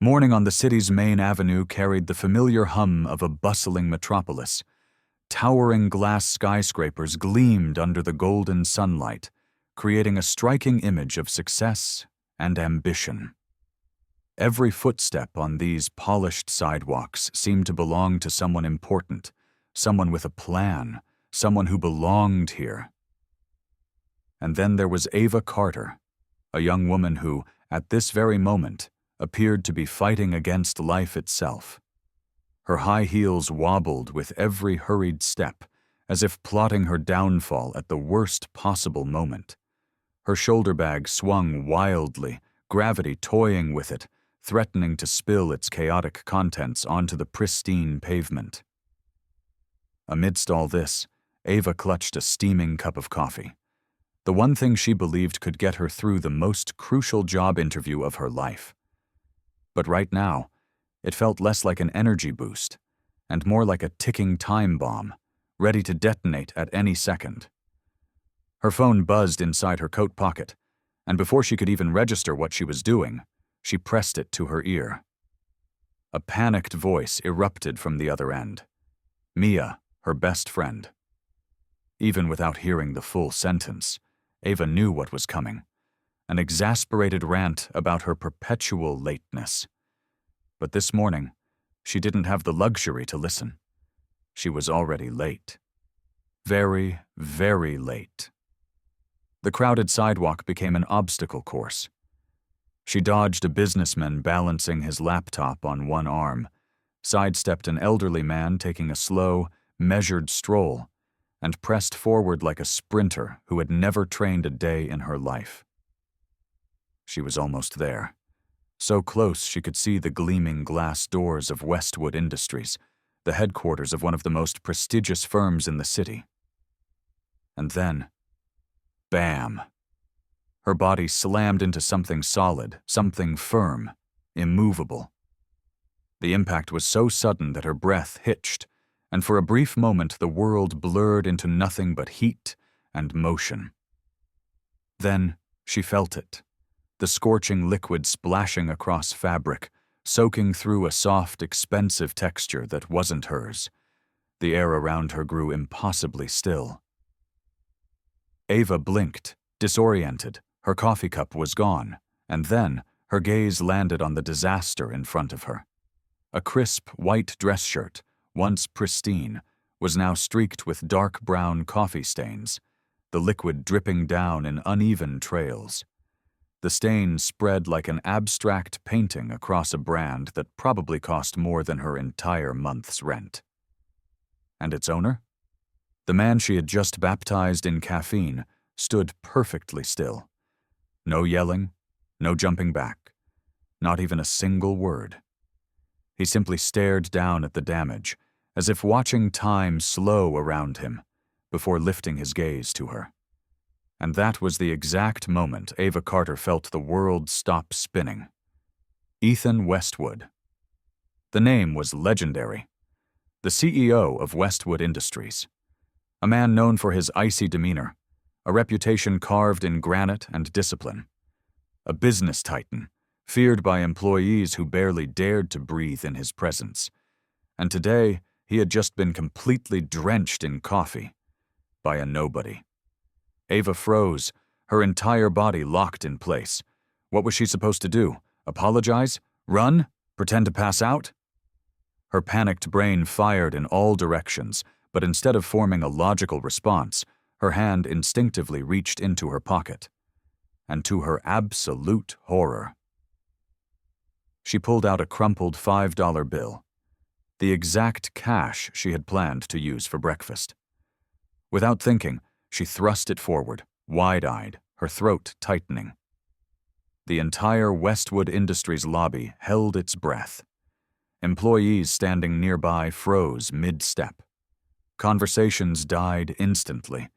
Morning on the city's main avenue carried the familiar hum of a bustling metropolis. Towering glass skyscrapers gleamed under the golden sunlight, creating a striking image of success and ambition. Every footstep on these polished sidewalks seemed to belong to someone important, someone with a plan, someone who belonged here. And then there was Ava Carter, a young woman who, at this very moment, appeared to be fighting against life itself. Her high heels wobbled with every hurried step, as if plotting her downfall at the worst possible moment. Her shoulder bag swung wildly, gravity toying with it, threatening to spill its chaotic contents onto the pristine pavement. Amidst all this, Ava clutched a steaming cup of coffee. The one thing she believed could get her through the most crucial job interview of her life. But right now, it felt less like an energy boost, and more like a ticking time bomb, ready to detonate at any second. Her phone buzzed inside her coat pocket, and before she could even register what she was doing, she pressed it to her ear. A panicked voice erupted from the other end. Mia, her best friend. Even without hearing the full sentence, Ava knew what was coming. An exasperated rant about her perpetual lateness. But this morning, she didn't have the luxury to listen. She was already late. Very, very late. The crowded sidewalk became an obstacle course. She dodged a businessman balancing his laptop on one arm, sidestepped an elderly man taking a slow, measured stroll, and pressed forward like a sprinter who had never trained a day in her life. She was almost there. So close she could see the gleaming glass doors of Westwood Industries, the headquarters of one of the most prestigious firms in the city. And then, bam! Her body slammed into something solid, something firm, immovable. The impact was so sudden that her breath hitched, and for a brief moment the world blurred into nothing but heat and motion. Then she felt it. The scorching liquid splashing across fabric, soaking through a soft, expensive texture that wasn't hers. The air around her grew impossibly still. Ava blinked, disoriented. Her coffee cup was gone, and then her gaze landed on the disaster in front of her. A crisp, white dress shirt, once pristine, was now streaked with dark brown coffee stains, the liquid dripping down in uneven trails. The stains spread like an abstract painting across a brand that probably cost more than her entire month's rent. And its owner? The man she had just baptized in caffeine stood perfectly still. No yelling, no jumping back, not even a single word. He simply stared down at the damage, as if watching time slow around him, before lifting his gaze to her. And that was the exact moment Ava Carter felt the world stop spinning. Ethan Westwood. The name was legendary. The CEO of Westwood Industries. A man known for his icy demeanor, a reputation carved in granite and discipline. A business titan, feared by employees who barely dared to breathe in his presence. And today, he had just been completely drenched in coffee by a nobody. Ava froze, her entire body locked in place. What was she supposed to do? Apologize? Run? Pretend to pass out? Her panicked brain fired in all directions, but instead of forming a logical response, her hand instinctively reached into her pocket. And to her absolute horror, she pulled out a crumpled $5 bill, the exact cash she had planned to use for breakfast. Without thinking, she thrust it forward, wide-eyed, her throat tightening. The entire Westwood Industries lobby held its breath. Employees standing nearby froze mid-step. Conversations died instantly.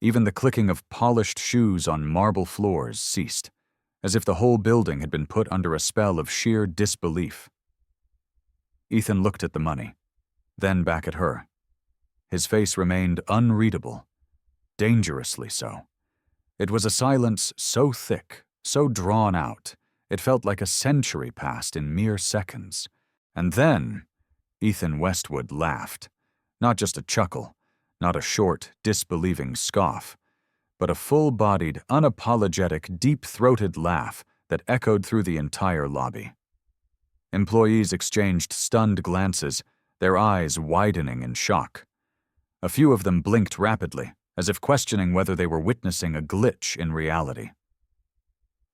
Even the clicking of polished shoes on marble floors ceased, as if the whole building had been put under a spell of sheer disbelief. Ethan looked at the money, then back at her. His face remained unreadable, dangerously so. It was a silence so thick, so drawn out, It felt like a century passed in mere seconds. And then, Ethan Westwood laughed. Not just a chuckle, not a short, disbelieving scoff, but a full-bodied, unapologetic, deep-throated laugh that echoed through the entire lobby. Employees exchanged stunned glances, their eyes widening in shock. A few of them blinked rapidly, as if questioning whether they were witnessing a glitch in reality.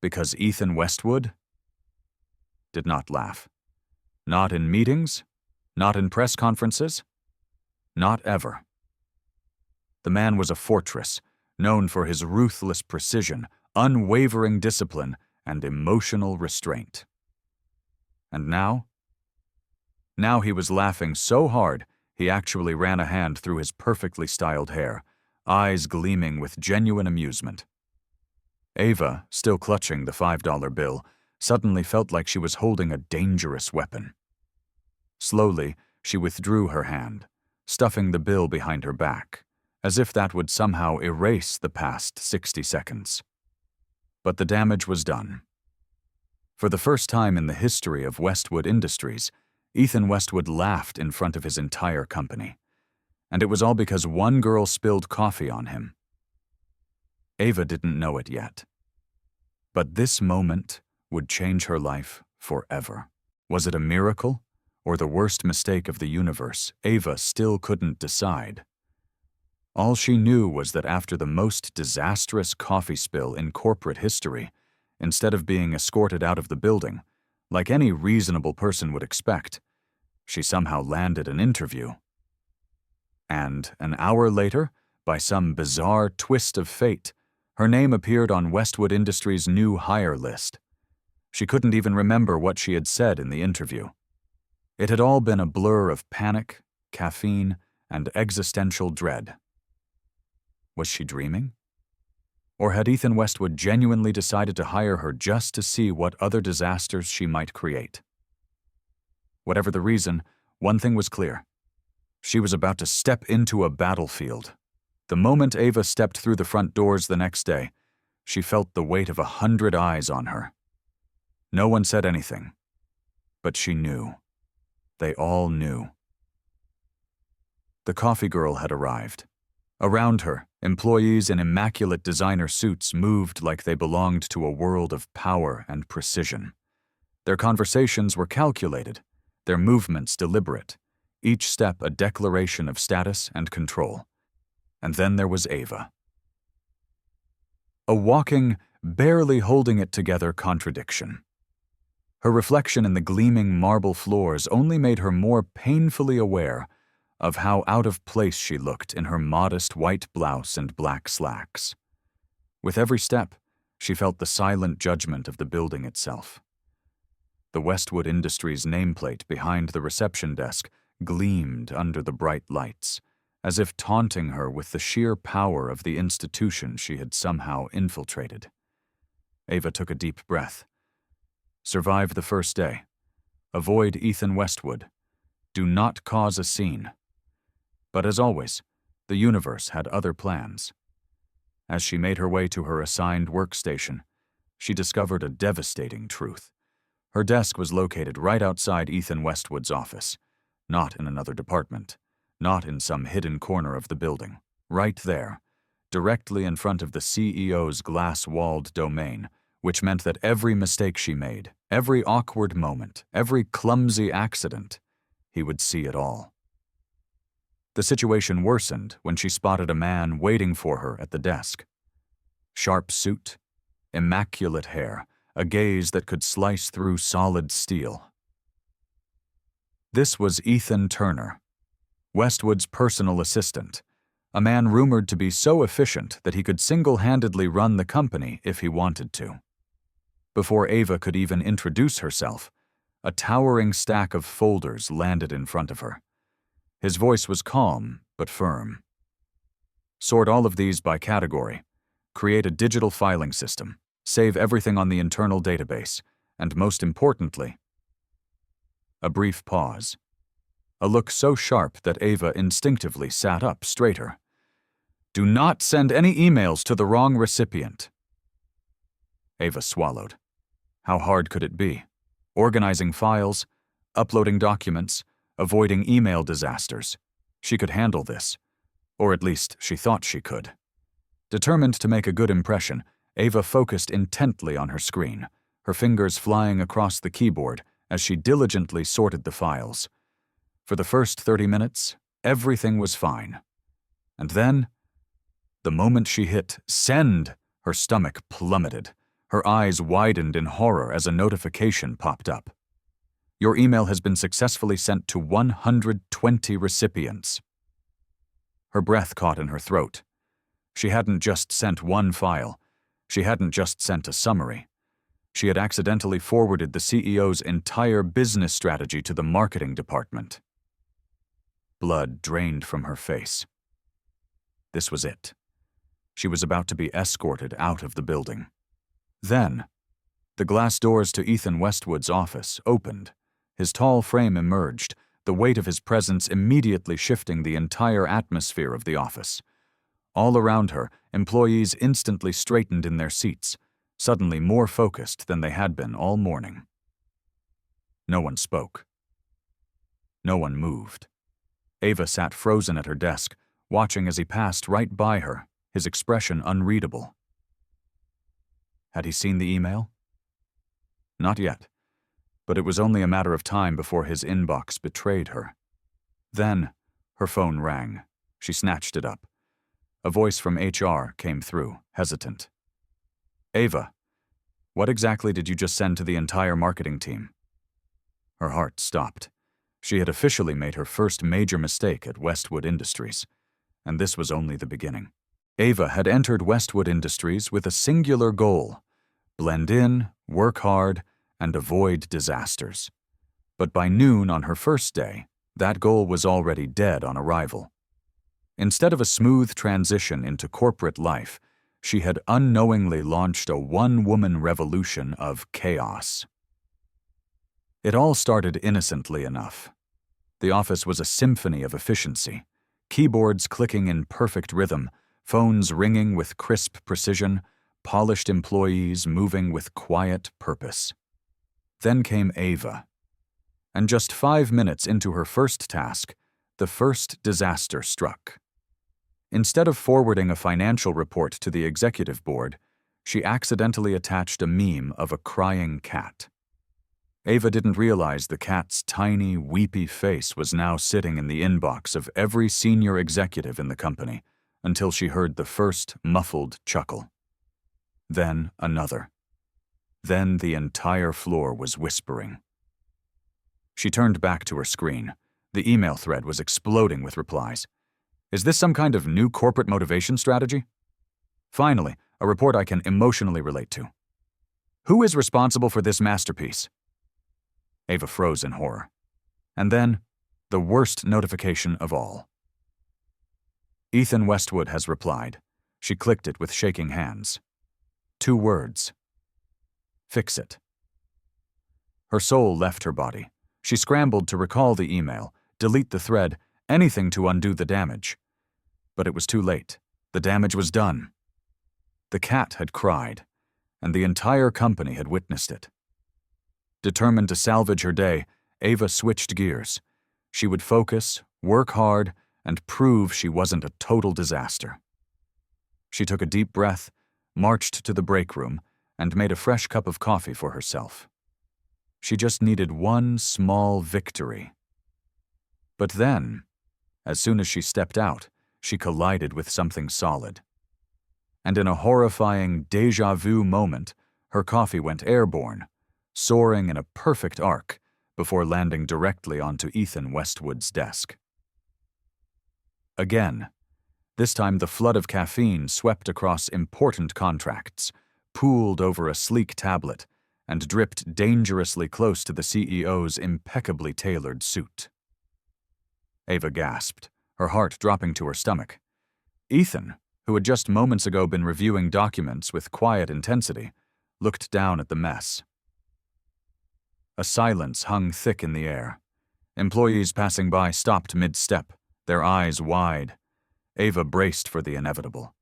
Because Ethan Westwood did not laugh. Not in meetings, not in press conferences, not ever. The man was a fortress, known for his ruthless precision, unwavering discipline, and emotional restraint. And now? Now he was laughing so hard, he actually ran a hand through his perfectly styled hair, eyes gleaming with genuine amusement. Ava, still clutching the $5 bill, suddenly felt like she was holding a dangerous weapon. Slowly, she withdrew her hand, stuffing the bill behind her back, as if that would somehow erase the past 60 seconds. But the damage was done. For the first time in the history of Westwood Industries, Ethan Westwood laughed in front of his entire company. And it was all because one girl spilled coffee on him. Ava didn't know it yet. But this moment would change her life forever. Was it a miracle or the worst mistake of the universe? Ava still couldn't decide. All she knew was that after the most disastrous coffee spill in corporate history, instead of being escorted out of the building, like any reasonable person would expect, she somehow landed an interview. And an hour later, by some bizarre twist of fate, her name appeared on Westwood Industries' new hire list. She couldn't even remember what she had said in the interview. It had all been a blur of panic, caffeine, and existential dread. Was she dreaming? Or had Ethan Westwood genuinely decided to hire her just to see what other disasters she might create? Whatever the reason, one thing was clear. She was about to step into a battlefield. The moment Ava stepped through the front doors the next day, she felt the weight of 100 eyes on her. No one said anything, but she knew. They all knew. The coffee girl had arrived. Around her, employees in immaculate designer suits moved like they belonged to a world of power and precision. Their conversations were calculated, their movements deliberate, each step a declaration of status and control. And then there was Ava. A walking, barely holding it together contradiction. Her reflection in the gleaming marble floors only made her more painfully aware of how out of place she looked in her modest white blouse and black slacks. With every step, she felt the silent judgment of the building itself. The Westwood Industries nameplate behind the reception desk gleamed under the bright lights, as if taunting her with the sheer power of the institution she had somehow infiltrated. Ava took a deep breath. Survive the first day. Avoid Ethan Westwood. Do not cause a scene. But as always, the universe had other plans. As she made her way to her assigned workstation, she discovered a devastating truth. Her desk was located right outside Ethan Westwood's office, not in another department, not in some hidden corner of the building. Right there, directly in front of the CEO's glass-walled domain, which meant that every mistake she made, every awkward moment, every clumsy accident, he would see it all. The situation worsened when she spotted a man waiting for her at the desk. Sharp suit, immaculate hair, a gaze that could slice through solid steel. This was Ethan Turner, Westwood's personal assistant, a man rumored to be so efficient that he could single-handedly run the company if he wanted to. Before Ava could even introduce herself, a towering stack of folders landed in front of her. His voice was calm but firm. Sort all of these by category, create a digital filing system, save everything on the internal database, and most importantly, a brief pause. A look so sharp that Ava instinctively sat up straighter. Do not send any emails to the wrong recipient. Ava swallowed. How hard could it be? Organizing files, uploading documents, avoiding email disasters. She could handle this. Or at least she thought she could. Determined to make a good impression, Ava focused intently on her screen, her fingers flying across the keyboard as she diligently sorted the files. For the first 30 minutes, everything was fine. And then, the moment she hit send, her stomach plummeted. Her eyes widened in horror as a notification popped up. Your email has been successfully sent to 120 recipients. Her breath caught in her throat. She hadn't just sent one file. She hadn't just sent a summary. She had accidentally forwarded the CEO's entire business strategy to the marketing department. Blood drained from her face. This was it. She was about to be escorted out of the building. Then, the glass doors to Ethan Westwood's office opened. His tall frame emerged, the weight of his presence immediately shifting the entire atmosphere of the office. All around her, employees instantly straightened in their seats, suddenly more focused than they had been all morning. No one spoke. No one moved. Ava sat frozen at her desk, watching as he passed right by her, his expression unreadable. Had he seen the email? Not yet, but it was only a matter of time before his inbox betrayed her. Then, her phone rang. She snatched it up. A voice from HR came through, hesitant. Ava, what exactly did you just send to the entire marketing team? Her heart stopped. She had officially made her first major mistake at Westwood Industries, and this was only the beginning. Ava had entered Westwood Industries with a singular goal: blend in, work hard, and avoid disasters. But by noon on her first day, that goal was already dead on arrival. Instead of a smooth transition into corporate life, she had unknowingly launched a one-woman revolution of chaos. It all started innocently enough. The office was a symphony of efficiency, keyboards clicking in perfect rhythm, phones ringing with crisp precision, polished employees moving with quiet purpose. Then came Ava. And just 5 minutes into her first task, the first disaster struck. Instead of forwarding a financial report to the executive board, she accidentally attached a meme of a crying cat. Ava didn't realize the cat's tiny, weepy face was now sitting in the inbox of every senior executive in the company until she heard the first muffled chuckle. Then another. Then the entire floor was whispering. She turned back to her screen. The email thread was exploding with replies. Is this some kind of new corporate motivation strategy? Finally, a report I can emotionally relate to. Who is responsible for this masterpiece? Ava froze in horror. And then, the worst notification of all. Ethan Westwood has replied. She clicked it with shaking hands. 2 words. Fix it. Her soul left her body. She scrambled to recall the email, delete the thread, anything to undo the damage. But it was too late. The damage was done. The cat had cried, and the entire company had witnessed it. Determined to salvage her day, Ava switched gears. She would focus, work hard, and prove she wasn't a total disaster. She took a deep breath, marched to the break room, and made a fresh cup of coffee for herself. She just needed one small victory. But then, as soon as she stepped out, she collided with something solid. And in a horrifying déjà vu moment, her coffee went airborne, soaring in a perfect arc before landing directly onto Ethan Westwood's desk. Again, this time the flood of caffeine swept across important contracts, pooled over a sleek tablet, and dripped dangerously close to the CEO's impeccably tailored suit. Ava gasped, her heart dropping to her stomach. Ethan, who had just moments ago been reviewing documents with quiet intensity, looked down at the mess. A silence hung thick in the air. Employees passing by stopped mid-step, their eyes wide. Ava braced for the inevitable.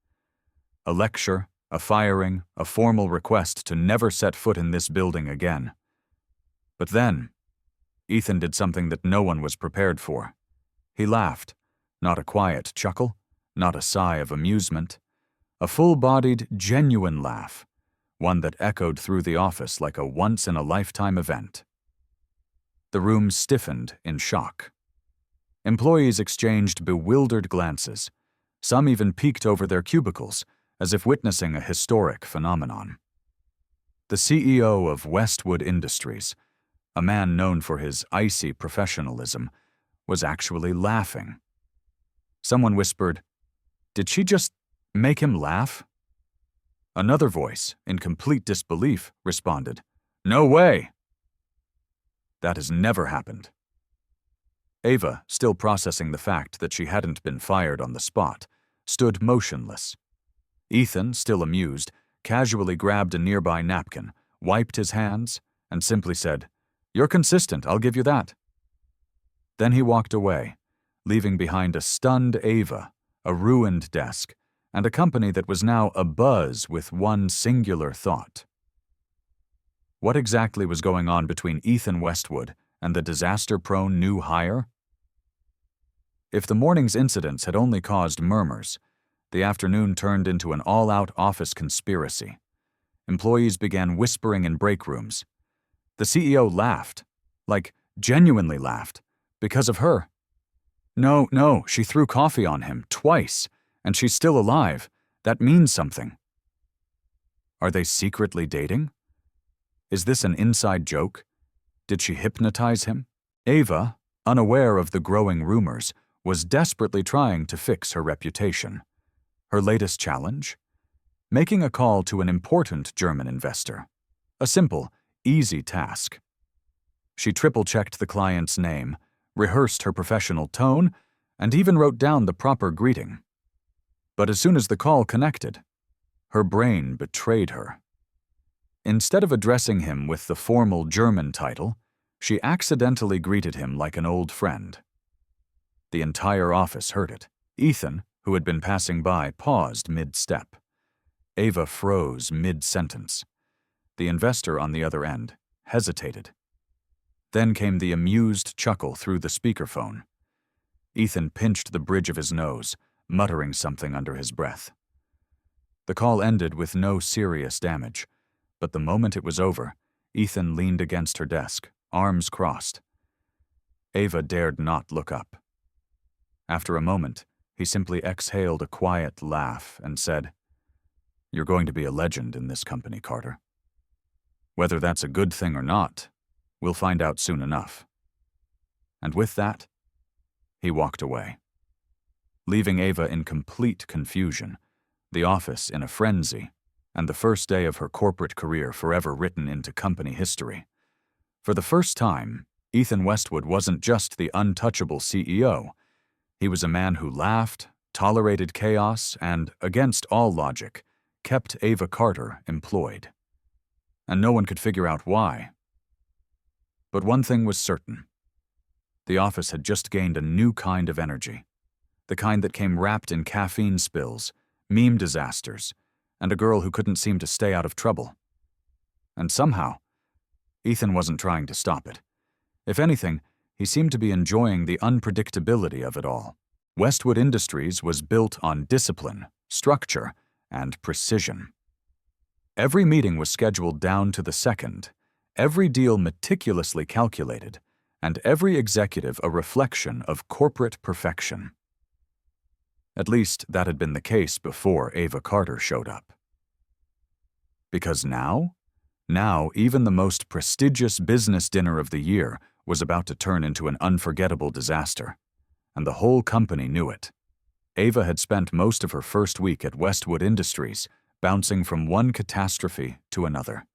A lecture, A firing, a formal request to never set foot in this building again. But then, Ethan did something that no one was prepared for. He laughed, not a quiet chuckle, not a sigh of amusement, a full-bodied, genuine laugh, one that echoed through the office like a once-in-a-lifetime event. The room stiffened in shock. Employees exchanged bewildered glances. Some even peeked over their cubicles, as if witnessing a historic phenomenon. The CEO of Westwood Industries, a man known for his icy professionalism, was actually laughing. Someone whispered, "Did she just make him laugh?" Another voice, in complete disbelief, responded, "No way!" That has never happened. Ava, still processing the fact that she hadn't been fired on the spot, stood motionless. Ethan, still amused, casually grabbed a nearby napkin, wiped his hands, and simply said, "You're consistent, I'll give you that." Then he walked away, leaving behind a stunned Ava, a ruined desk, and a company that was now abuzz with one singular thought. What exactly was going on between Ethan Westwood and the disaster-prone new hire? If the morning's incidents had only caused murmurs, the afternoon turned into an all-out office conspiracy. Employees began whispering in break rooms. The CEO laughed, like genuinely laughed, because of her. No, she threw coffee on him twice, and she's still alive. That means something. Are they secretly dating? Is this an inside joke? Did she hypnotize him? Ava, unaware of the growing rumors, was desperately trying to fix her reputation. Her latest challenge? Making a call to an important German investor. A simple, easy task. She triple-checked the client's name, rehearsed her professional tone, and even wrote down the proper greeting. But as soon as the call connected, her brain betrayed her. Instead of addressing him with the formal German title, she accidentally greeted him like an old friend. The entire office heard it. Ethan, who had been passing by, paused mid-step. Ava froze mid-sentence. The investor on the other end hesitated. Then came the amused chuckle through the speakerphone. Ethan pinched the bridge of his nose, muttering something under his breath. The call ended with no serious damage, but the moment it was over, Ethan leaned against her desk, arms crossed. Ava dared not look up. After a moment, he simply exhaled a quiet laugh and said, "You're going to be a legend in this company, Carter. Whether that's a good thing or not, we'll find out soon enough." And with that, he walked away, leaving Ava in complete confusion, the office in a frenzy, and the first day of her corporate career forever written into company history. For the first time, Ethan Westwood wasn't just the untouchable CEO. He was a man who laughed, tolerated chaos, and, against all logic, kept Ava Carter employed. And no one could figure out why. But one thing was certain. The office had just gained a new kind of energy, the kind that came wrapped in caffeine spills, meme disasters, and a girl who couldn't seem to stay out of trouble. And somehow, Ethan wasn't trying to stop it. If anything, he seemed to be enjoying the unpredictability of it all. Westwood Industries was built on discipline, structure, and precision. Every meeting was scheduled down to the second, every deal meticulously calculated, and every executive a reflection of corporate perfection. At least that had been the case before Ava Carter showed up. Because now even the most prestigious business dinner of the year was about to turn into an unforgettable disaster, and the whole company knew it. Ava had spent most of her first week at Westwood Industries, bouncing from one catastrophe to another.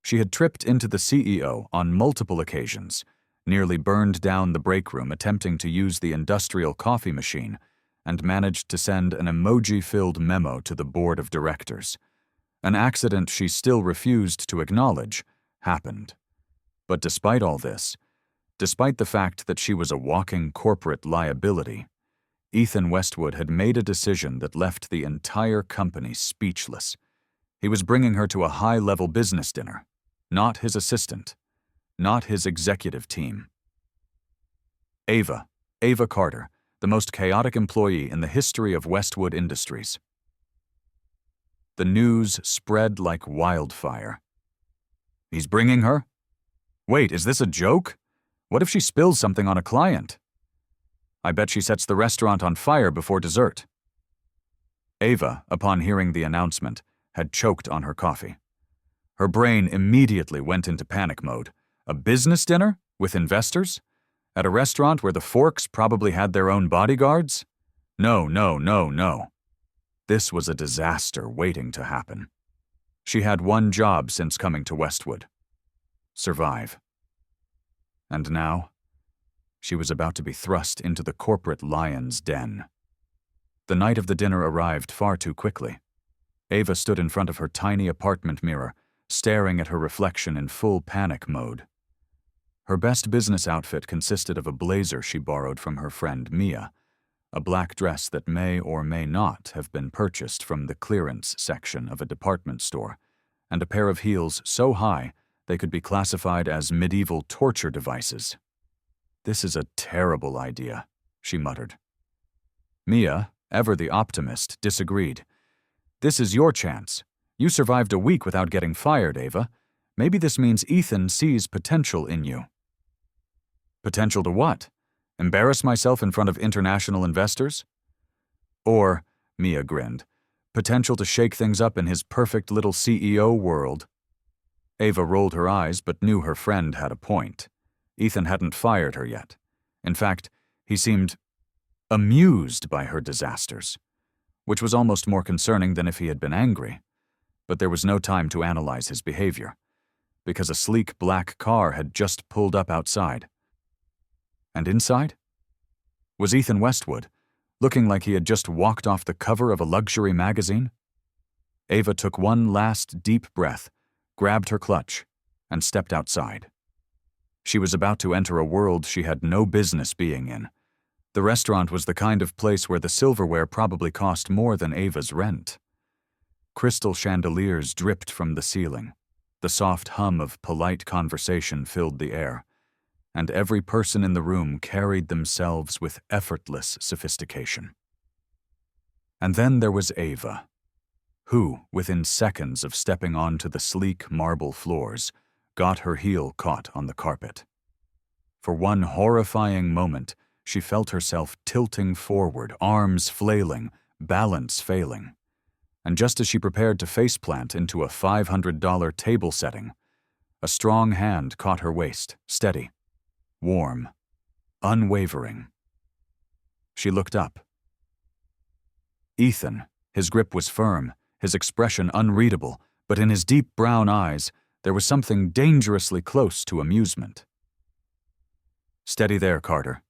She had tripped into the CEO on multiple occasions, nearly burned down the break room attempting to use the industrial coffee machine, and managed to send an emoji-filled memo to the board of directors. An accident she still refused to acknowledge happened. But despite all this, despite the fact that she was a walking corporate liability, Ethan Westwood had made a decision that left the entire company speechless. He was bringing her to a high-level business dinner, not his assistant, not his executive team. Ava Carter, the most chaotic employee in the history of Westwood Industries. The news spread like wildfire. He's bringing her? Wait, is this a joke? What if she spills something on a client? I bet she sets the restaurant on fire before dessert. Ava, upon hearing the announcement, had choked on her coffee. Her brain immediately went into panic mode. A business dinner? With investors? At a restaurant where the Forks probably had their own bodyguards? No. This was a disaster waiting to happen. She had one job since coming to Westwood: survive. And now, she was about to be thrust into the corporate lion's den. The night of the dinner arrived far too quickly. Ava stood in front of her tiny apartment mirror, staring at her reflection in full panic mode. Her best business outfit consisted of a blazer she borrowed from her friend Mia, a black dress that may or may not have been purchased from the clearance section of a department store, and a pair of heels so high they could be classified as medieval torture devices. "This is a terrible idea," she muttered. Mia, ever the optimist, disagreed. "This is your chance. You survived a week without getting fired, Ava. Maybe this means Ethan sees potential in you." Potential to what? Embarrass myself in front of international investors? Or, Mia grinned, potential to shake things up in his perfect little CEO world. Ava rolled her eyes but knew her friend had a point. Ethan hadn't fired her yet. In fact, he seemed amused by her disasters, which was almost more concerning than if he had been angry. But there was no time to analyze his behavior, because a sleek black car had just pulled up outside. And inside was Ethan Westwood, looking like he had just walked off the cover of a luxury magazine. Ava took one last deep breath, grabbed her clutch, and stepped outside. She was about to enter a world she had no business being in. The restaurant was the kind of place where the silverware probably cost more than Ava's rent. Crystal chandeliers dripped from the ceiling. The soft hum of polite conversation filled the air, and every person in the room carried themselves with effortless sophistication. And then there was Ava, who, within seconds of stepping onto the sleek marble floors, got her heel caught on the carpet. For one horrifying moment, she felt herself tilting forward, arms flailing, balance failing. And just as she prepared to faceplant into a $500 table setting, a strong hand caught her waist, steady, warm, unwavering. She looked up. Ethan, his grip was firm, his expression unreadable, but in his deep brown eyes, there was something dangerously close to amusement. "Steady there, Carter."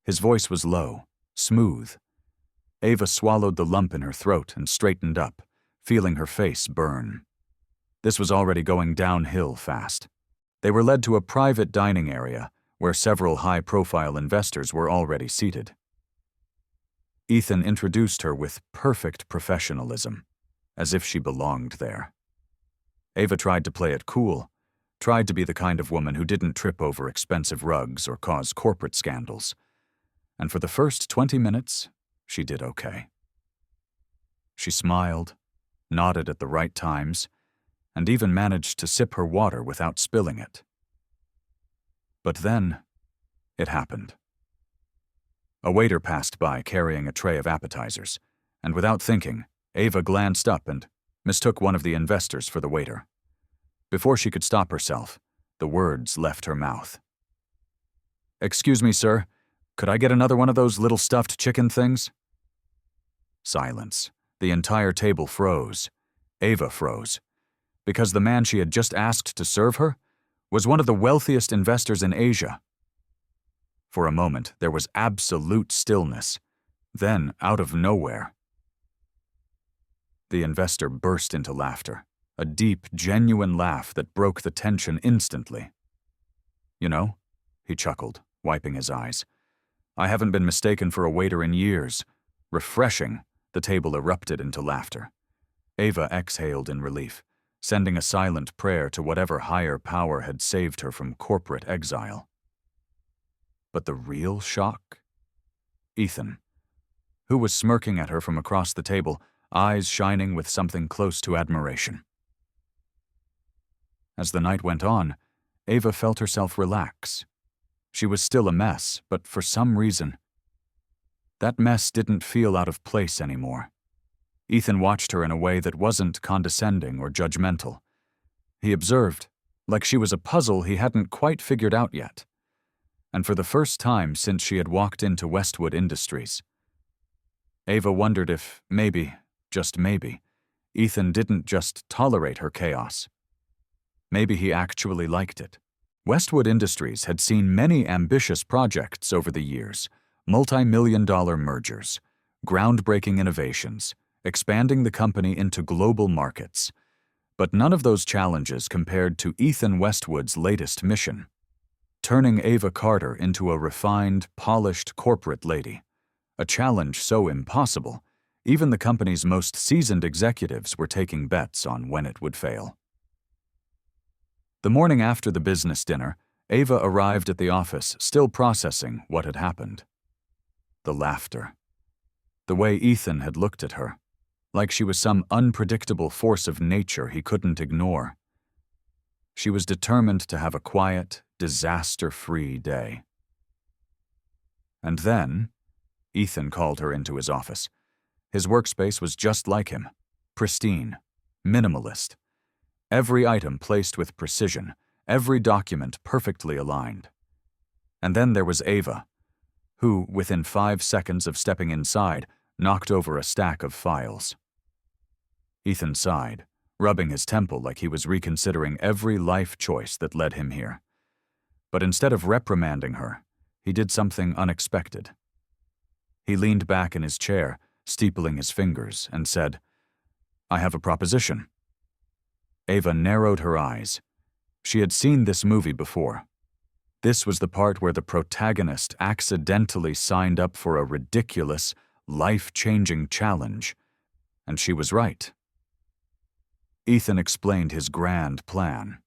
His voice was low, smooth. Ava swallowed the lump in her throat and straightened up, feeling her face burn. This was already going downhill fast. They were led to a private dining area where several high-profile investors were already seated. Ethan introduced her with perfect professionalism, as if she belonged there. Ava tried to play it cool, tried to be the kind of woman who didn't trip over expensive rugs or cause corporate scandals. And for the first 20 minutes, she did okay. She smiled, nodded at the right times, and even managed to sip her water without spilling it. But then, it happened. A waiter passed by carrying a tray of appetizers, and without thinking, Ava glanced up and mistook one of the investors for the waiter. Before she could stop herself, the words left her mouth. "Excuse me, sir. Could I get another one of those little stuffed chicken things?" Silence. The entire table froze. Ava froze. Because the man she had just asked to serve her was one of the wealthiest investors in Asia. For a moment, there was absolute stillness. Then, out of nowhere, the investor burst into laughter, a deep, genuine laugh that broke the tension instantly. "You know," he chuckled, wiping his eyes, "I haven't been mistaken for a waiter in years." Refreshing, the table erupted into laughter. Ava exhaled in relief, sending a silent prayer to whatever higher power had saved her from corporate exile. But the real shock? Ethan, who was smirking at her from across the table, eyes shining with something close to admiration. As the night went on, Ava felt herself relax. She was still a mess, but for some reason, that mess didn't feel out of place anymore. Ethan watched her in a way that wasn't condescending or judgmental. He observed, like she was a puzzle he hadn't quite figured out yet. And for the first time since she had walked into Westwood Industries, Ava wondered if maybe, just maybe, Ethan didn't just tolerate her chaos. Maybe he actually liked it. Westwood Industries had seen many ambitious projects over the years, multi-million-dollar mergers, groundbreaking innovations, expanding the company into global markets. But none of those challenges compared to Ethan Westwood's latest mission, turning Ava Carter into a refined, polished corporate lady. A challenge so impossible, even the company's most seasoned executives were taking bets on when it would fail. The morning after the business dinner, Ava arrived at the office still processing what had happened. The laughter. The way Ethan had looked at her, like she was some unpredictable force of nature he couldn't ignore. She was determined to have a quiet, disaster-free day. And then, Ethan called her into his office. His workspace was just like him, pristine, minimalist. Every item placed with precision, every document perfectly aligned. And then there was Ava, who, within 5 seconds of stepping inside, knocked over a stack of files. Ethan sighed, rubbing his temple like he was reconsidering every life choice that led him here. But instead of reprimanding her, he did something unexpected. He leaned back in his chair, steepling his fingers, and said, "I have a proposition." Ava narrowed her eyes. She had seen this movie before. This was the part where the protagonist accidentally signed up for a ridiculous, life-changing challenge, and she was right. Ethan explained his grand plan.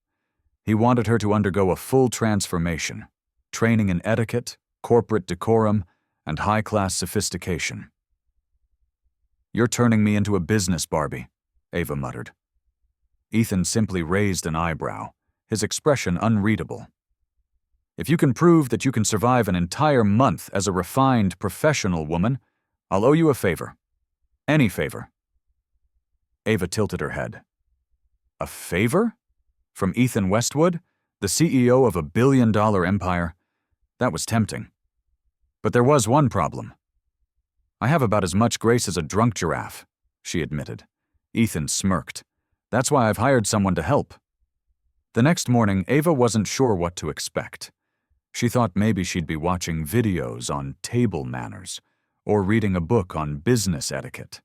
He wanted her to undergo a full transformation, training in etiquette, corporate decorum, and high-class sophistication. "You're turning me into a business Barbie," Ava muttered. Ethan simply raised an eyebrow, his expression unreadable. "If you can prove that you can survive an entire month as a refined, professional woman, I'll owe you a favor. Any favor." Ava tilted her head. A favor? From Ethan Westwood, the CEO of a billion-dollar empire? That was tempting. But there was one problem. "I have about as much grace as a drunk giraffe," she admitted. Ethan smirked. "That's why I've hired someone to help." The next morning, Ava wasn't sure what to expect. She thought maybe she'd be watching videos on table manners or reading a book on business etiquette.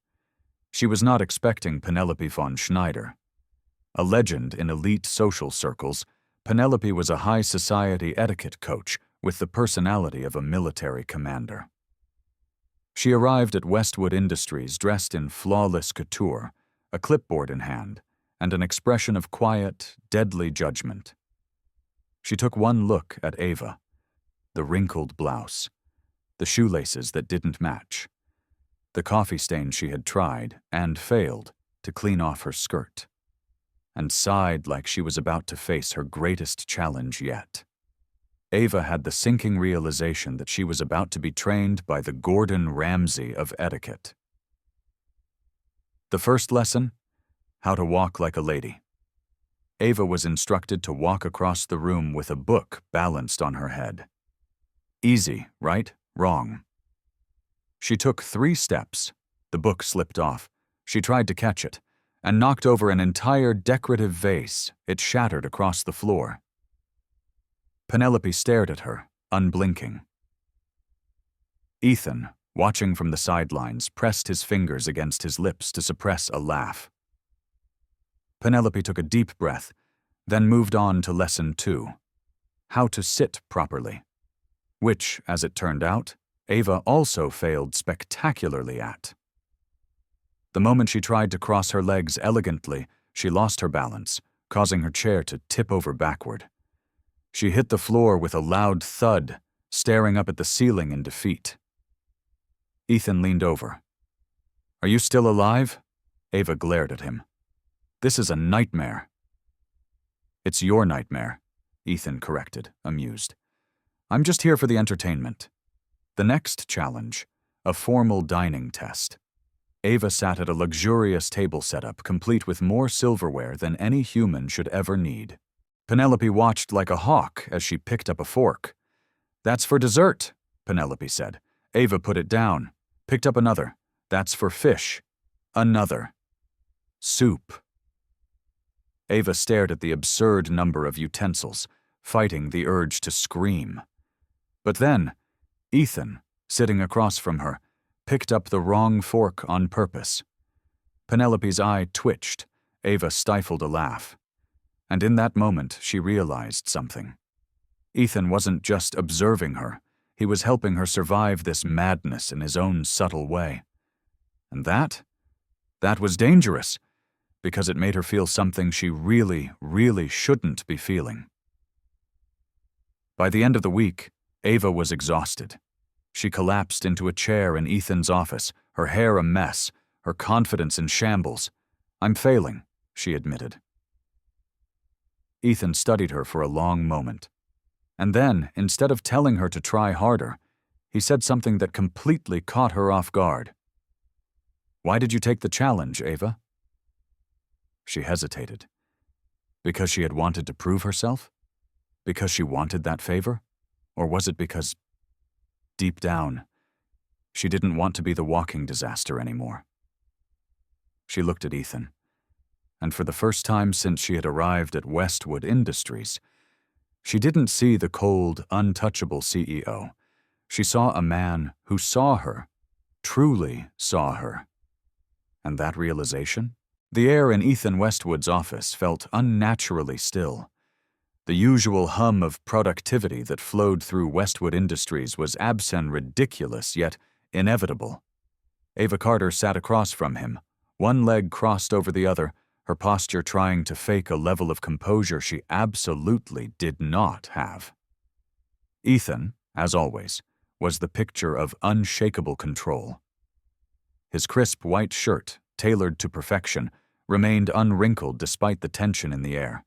She was not expecting Penelope von Schneider. A legend in elite social circles, Penelope was a high society etiquette coach with the personality of a military commander. She arrived at Westwood Industries dressed in flawless couture, a clipboard in hand, and an expression of quiet, deadly judgment. She took one look at Ava, the wrinkled blouse, the shoelaces that didn't match, the coffee stain she had tried and failed to clean off her skirt, and sighed like she was about to face her greatest challenge yet. Ava had the sinking realization that she was about to be trained by the Gordon Ramsay of etiquette. The first lesson? How to walk like a lady. Ava was instructed to walk across the room with a book balanced on her head. Easy, right? Wrong. She took 3 steps. The book slipped off. She tried to catch it, and knocked over an entire decorative vase. It shattered across the floor. Penelope stared at her, unblinking. Ethan, watching from the sidelines, pressed his fingers against his lips to suppress a laugh. Penelope took a deep breath, then moved on to lesson 2, how to sit properly, which, as it turned out, Ava also failed spectacularly at. The moment she tried to cross her legs elegantly, she lost her balance, causing her chair to tip over backward. She hit the floor with a loud thud, staring up at the ceiling in defeat. Ethan leaned over. "Are you still alive?" Ava glared at him. "This is a nightmare." "It's your nightmare," Ethan corrected, amused. "I'm just here for the entertainment." The next challenge, a formal dining test. Ava sat at a luxurious table setup complete with more silverware than any human should ever need. Penelope watched like a hawk as she picked up a fork. "That's for dessert," Penelope said. Ava put it down, picked up another. "That's for fish." Another. Soup. Ava stared at the absurd number of utensils, fighting the urge to scream. But then, Ethan, sitting across from her, picked up the wrong fork on purpose. Penelope's eye twitched. Ava stifled a laugh. And in that moment, she realized something. Ethan wasn't just observing her. He was helping her survive this madness in his own subtle way. And that was dangerous, because it made her feel something she really, really shouldn't be feeling. By the end of the week, Ava was exhausted. She collapsed into a chair in Ethan's office, her hair a mess, her confidence in shambles. "I'm failing," she admitted. Ethan studied her for a long moment. And then, instead of telling her to try harder, he said something that completely caught her off guard. "Why did you take the challenge, Ava?" She hesitated. Because she had wanted to prove herself? Because she wanted that favor? Or was it because, deep down, she didn't want to be the walking disaster anymore? She looked at Ethan, and for the first time since she had arrived at WESTWOOD Industries, she didn't see the cold, untouchable CEO. She saw a man who saw her, truly saw her. And that realization? The air in Ethan Westwood's office felt unnaturally still. The usual hum of productivity that flowed through Westwood Industries was absent, ridiculous, yet inevitable. Ava Carter sat across from him, one leg crossed over the other, her posture trying to fake a level of composure she absolutely did not have. Ethan, as always, was the picture of unshakable control. His crisp white shirt, tailored to perfection, remained unwrinkled despite the tension in the air.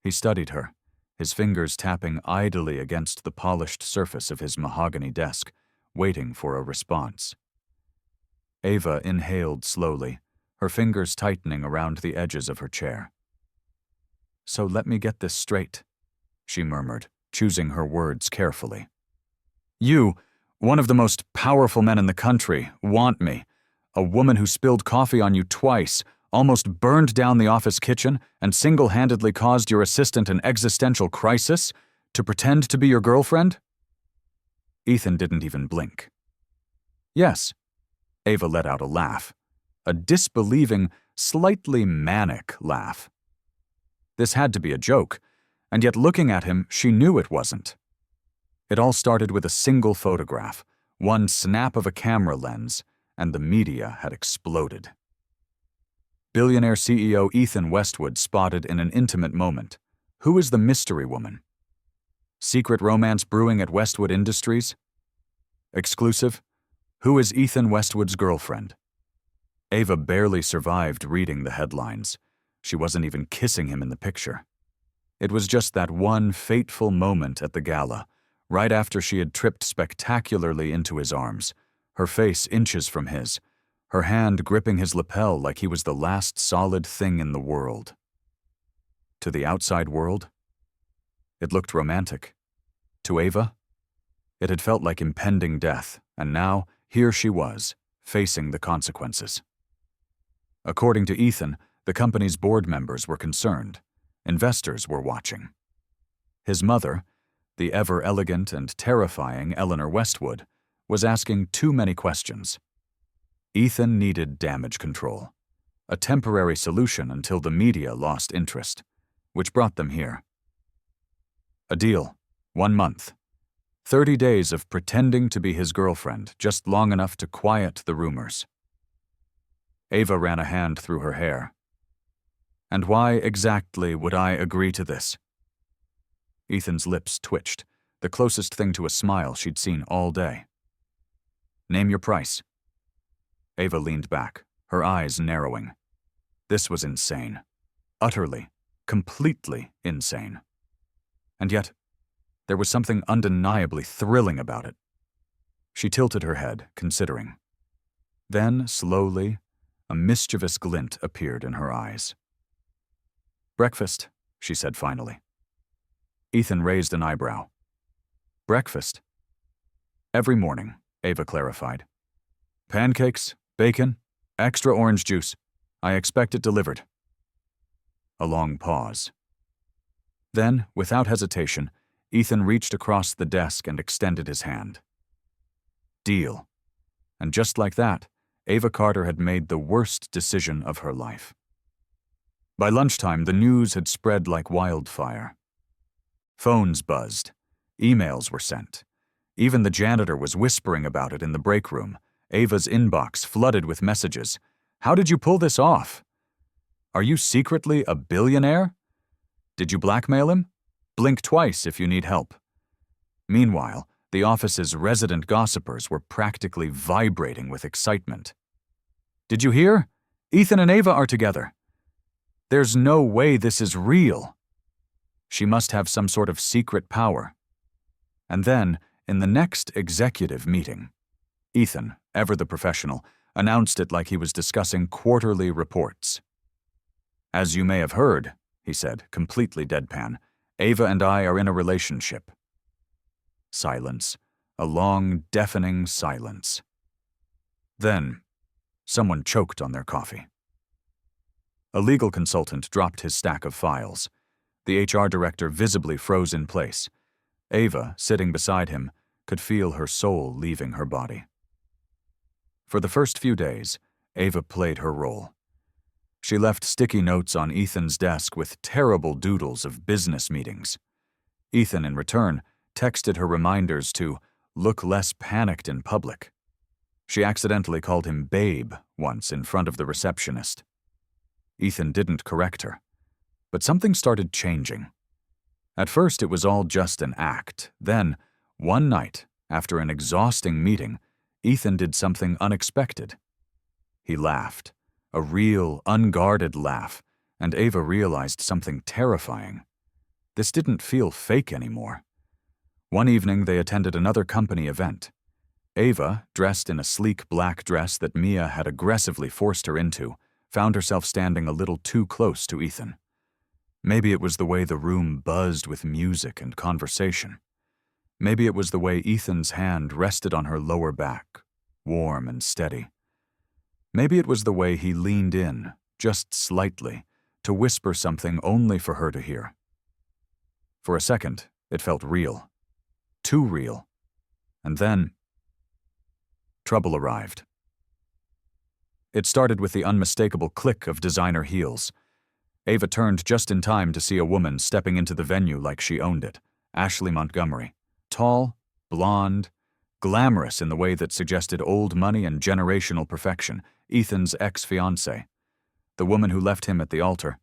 He studied her, his fingers tapping idly against the polished surface of his mahogany desk, waiting for a response. Ava inhaled slowly, her fingers tightening around the edges of her chair. "So let me get this straight," she murmured, choosing her words carefully. "You, one of the most powerful men in the country, want me. A woman who spilled coffee on you twice, almost burned down the office kitchen, and single-handedly caused your assistant an existential crisis, to pretend to be your girlfriend?" Ethan didn't even blink. "Yes." Ava let out a laugh. A disbelieving, slightly manic laugh. This had to be a joke, and yet looking at him, she knew it wasn't. It all started with a single photograph, one snap of a camera lens, and the media had exploded. Billionaire CEO Ethan Westwood spotted in an intimate moment. Who is the mystery woman? Secret romance brewing at Westwood Industries? Exclusive? Who is Ethan Westwood's girlfriend? Ava barely survived reading the headlines. She wasn't even kissing him in the picture. It was just that one fateful moment at the gala, right after she had tripped spectacularly into his arms, her face inches from his, her hand gripping his lapel like he was the last solid thing in the world. To the outside world, it looked romantic. To Ava, it had felt like impending death, and now, here she was, facing the consequences. According to Ethan, the company's board members were concerned. Investors were watching. His mother, the ever-elegant and terrifying Eleanor Westwood, was asking too many questions. Ethan needed damage control, a temporary solution until the media lost interest, which brought them here. A deal, 1 month, 30 days of pretending to be his girlfriend, just long enough to quiet the rumors. Ava ran a hand through her hair. "And why exactly would I agree to this?" Ethan's lips twitched, the closest thing to a smile she'd seen all day. "Name your price." Ava leaned back, her eyes narrowing. This was insane. Utterly, completely insane. And yet, there was something undeniably thrilling about it. She tilted her head, considering. Then, slowly, a mischievous glint appeared in her eyes. "Breakfast," she said finally. Ethan raised an eyebrow. "Breakfast?" "Every morning," Ava clarified. "Pancakes, bacon, extra orange juice. I expect it delivered." A long pause. Then, without hesitation, Ethan reached across the desk and extended his hand. Deal. And just like that, Ava Carter had made the worst decision of her life. By lunchtime, the news had spread like wildfire. Phones buzzed. Emails were sent. Even the janitor was whispering about it in the break room. Ava's inbox flooded with messages. "How did you pull this off? Are you secretly a billionaire? Did you blackmail him? Blink twice if you need help." Meanwhile, the office's resident gossipers were practically vibrating with excitement. "Did you hear? Ethan and Ava are together. There's no way this is real. She must have some sort of secret power." And then, in the next executive meeting, Ethan, ever the professional, announced it like he was discussing quarterly reports. "As you may have heard," he said, completely deadpan, "Ava and I are in a relationship." Silence. A long, deafening silence. Then, someone choked on their coffee. A legal consultant dropped his stack of files. The HR director visibly froze in place. Ava, sitting beside him, could feel her soul leaving her body. For the first few days, Ava played her role. She left sticky notes on Ethan's desk with terrible doodles of business meetings. Ethan, in return, texted her reminders to look less panicked in public. She accidentally called him babe once in front of the receptionist. Ethan didn't correct her, but something started changing. At first, it was all just an act. Then, one night, after an exhausting meeting, Ethan did something unexpected. He laughed, a real, unguarded laugh, and Ava realized something terrifying. This didn't feel fake anymore. One evening, they attended another company event. Ava, dressed in a sleek black dress that Mia had aggressively forced her into, found herself standing a little too close to Ethan. Maybe it was the way the room buzzed with music and conversation. Maybe it was the way Ethan's hand rested on her lower back, warm and steady. Maybe it was the way he leaned in, just slightly, to whisper something only for her to hear. For a second, it felt real. Too real. And then, trouble arrived. It started with the unmistakable click of designer heels. Ava turned just in time to see a woman stepping into the venue like she owned it, Ashley Montgomery. Tall, blonde, glamorous in the way that suggested old money and generational perfection, Ethan's ex-fiancée. The woman who left him at the altar.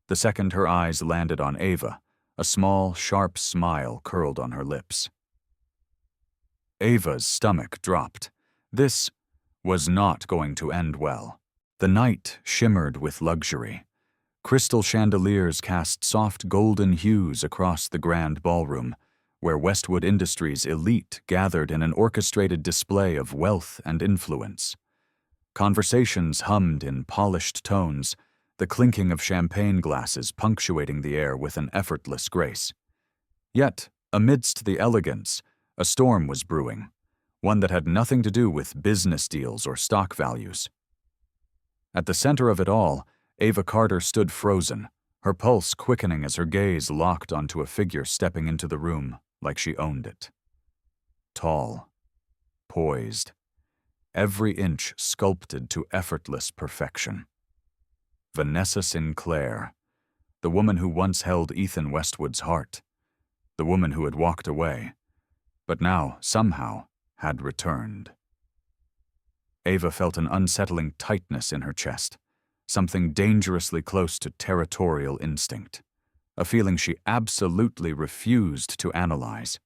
The second her eyes landed on Ava, a small, sharp smile curled on her lips. Ava's stomach dropped. This was not going to end well. The night shimmered with luxury. Crystal chandeliers cast soft golden hues across the grand ballroom, where Westwood Industries' elite gathered in an orchestrated display of wealth and influence. Conversations hummed in polished tones, the clinking of champagne glasses punctuating the air with an effortless grace. Yet, amidst the elegance, a storm was brewing, one that had nothing to do with business deals or stock values. At the center of it all, Ava Carter stood frozen, her pulse quickening as her gaze locked onto a figure stepping into the room like she owned it. Tall, poised, every inch sculpted to effortless perfection. Vanessa Sinclair, the woman who once held Ethan Westwood's heart, the woman who had walked away, but now, somehow, had returned. Ava felt an unsettling tightness in her chest, something dangerously close to territorial instinct, a feeling she absolutely refused to analyze.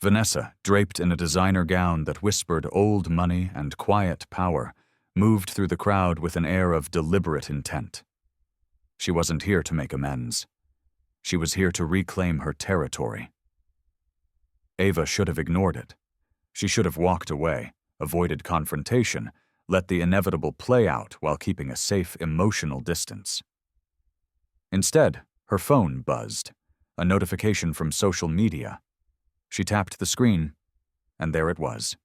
Vanessa, draped in a designer gown that whispered old money and quiet power, moved through the crowd with an air of deliberate intent. She wasn't here to make amends. She was here to reclaim her territory. Ava should have ignored it. She should have walked away, avoided confrontation, let the inevitable play out while keeping a safe emotional distance. Instead, her phone buzzed, a notification from social media. She tapped the screen, and there it was.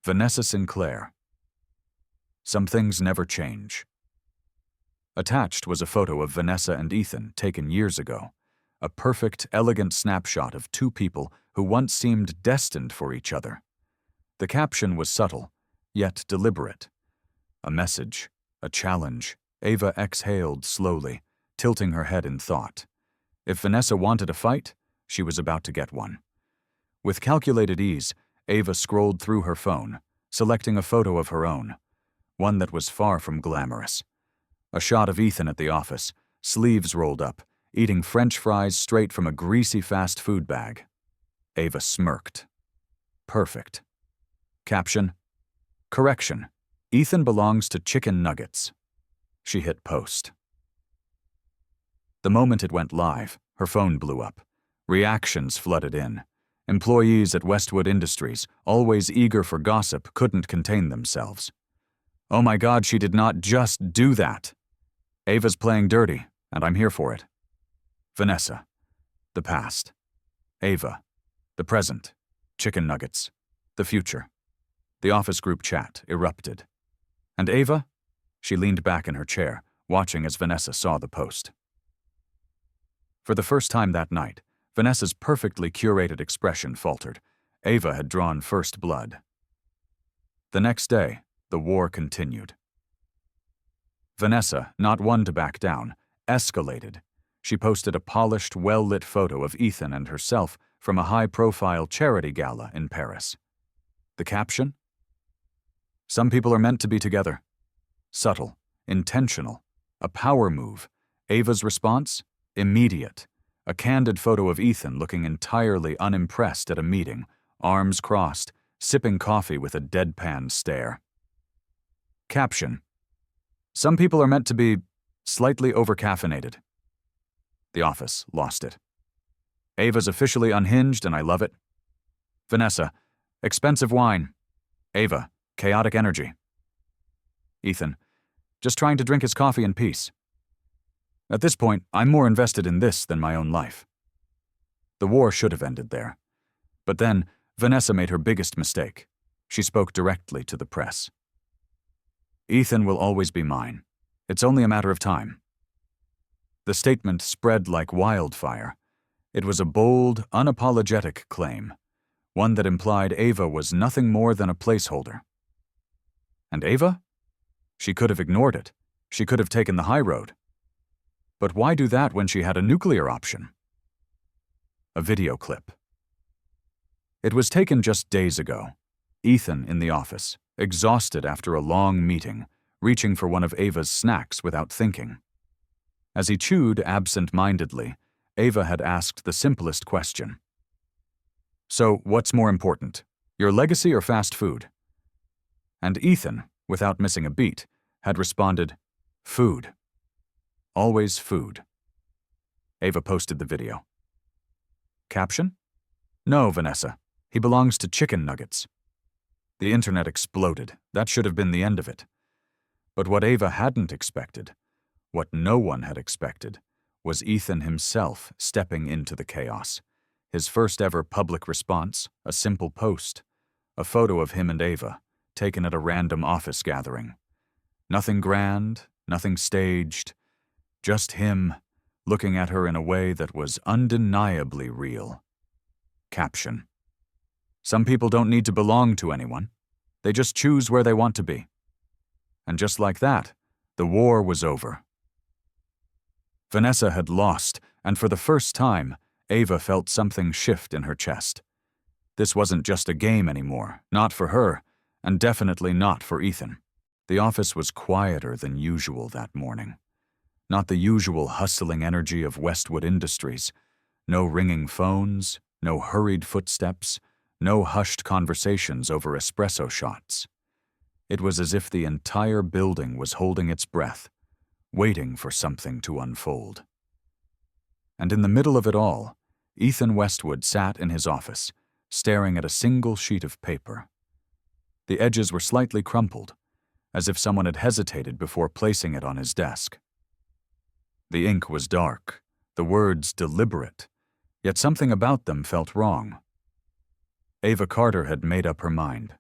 Vanessa Sinclair. Some things never change. Attached was a photo of Vanessa and Ethan taken years ago, a perfect, elegant snapshot of two people who once seemed destined for each other. The caption was subtle, yet deliberate. A message, a challenge. Ava exhaled slowly, tilting her head in thought. If Vanessa wanted a fight, she was about to get one. With calculated ease, Ava scrolled through her phone, selecting a photo of her own, one that was far from glamorous. A shot of Ethan at the office, sleeves rolled up, eating French fries straight from a greasy fast food bag. Ava smirked. Perfect. Caption: correction. Ethan belongs to chicken nuggets. She hit post. The moment it went live, her phone blew up. Reactions flooded in. Employees at Westwood Industries, always eager for gossip, couldn't contain themselves. Oh my God, she did not just do that. Ava's playing dirty, and I'm here for it. Vanessa, the past. Ava, the present. Chicken nuggets, the future. The office group chat erupted. And Ava? She leaned back in her chair, watching as Vanessa saw the post. For the first time that night, Vanessa's perfectly curated expression faltered. Ava had drawn first blood. The next day, the war continued. Vanessa, not one to back down, escalated. She posted a polished, well-lit photo of Ethan and herself from a high-profile charity gala in Paris. The caption? Some people are meant to be together. Subtle, intentional, a power move. Ava's response? Immediate. A candid photo of Ethan looking entirely unimpressed at a meeting, arms crossed, sipping coffee with a deadpan stare. Caption: some people are meant to be slightly overcaffeinated. The office lost it. Ava's officially unhinged and I love it. Vanessa, expensive wine. Ava, chaotic energy. Ethan, just trying to drink his coffee in peace. At this point, I'm more invested in this than my own life. The war should have ended there. But then, Vanessa made her biggest mistake. She spoke directly to the press. Ethan will always be mine. It's only a matter of time. The statement spread like wildfire. It was a bold, unapologetic claim, one that implied Ava was nothing more than a placeholder. And Ava? She could have ignored it. She could have taken the high road. But why do that when she had a nuclear option? A video clip. It was taken just days ago. Ethan in the office, exhausted after a long meeting, reaching for one of Ava's snacks without thinking. As he chewed absent-mindedly, Ava had asked the simplest question. So, what's more important, your legacy or fast food? And Ethan, without missing a beat, had responded, food. Always food. Ava posted the video. Caption? No, Vanessa. He belongs to chicken nuggets. The internet exploded. That should have been the end of it. But what Ava hadn't expected, what no one had expected, was Ethan himself stepping into the chaos. His first ever public response, a simple post, a photo of him and Ava, taken at a random office gathering. Nothing grand, nothing staged, just him, looking at her in a way that was undeniably real. Caption: some people don't need to belong to anyone. They just choose where they want to be. And just like that, the war was over. Vanessa had lost, and for the first time, Ava felt something shift in her chest. This wasn't just a game anymore, not for her, and definitely not for Ethan. The office was quieter than usual that morning. Not the usual hustling energy of Westwood Industries. No ringing phones, no hurried footsteps, no hushed conversations over espresso shots. It was as if the entire building was holding its breath, waiting for something to unfold. And in the middle of it all, Ethan Westwood sat in his office, staring at a single sheet of paper. The edges were slightly crumpled, as if someone had hesitated before placing it on his desk. The ink was dark, the words deliberate, yet something about them felt wrong. Ava Carter had made up her mind.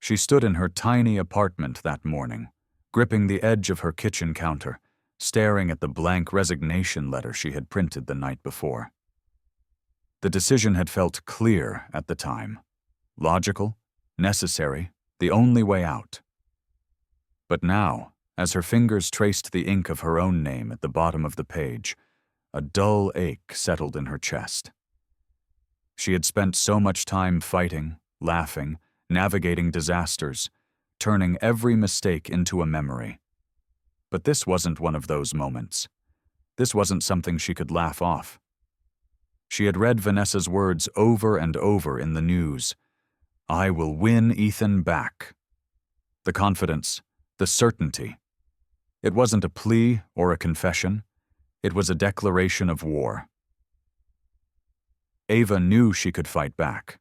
She stood in her tiny apartment that morning, gripping the edge of her kitchen counter, staring at the blank resignation letter she had printed the night before. The decision had felt clear at the time, logical, necessary, the only way out. But now, as her fingers traced the ink of her own name at the bottom of the page, a dull ache settled in her chest. She had spent so much time fighting, laughing, navigating disasters, turning every mistake into a memory. But this wasn't one of those moments. This wasn't something she could laugh off. She had read Vanessa's words over and over in the news. "I will win Ethan back." The confidence, the certainty. It wasn't a plea or a confession. It was a declaration of war. Ava knew she could fight back.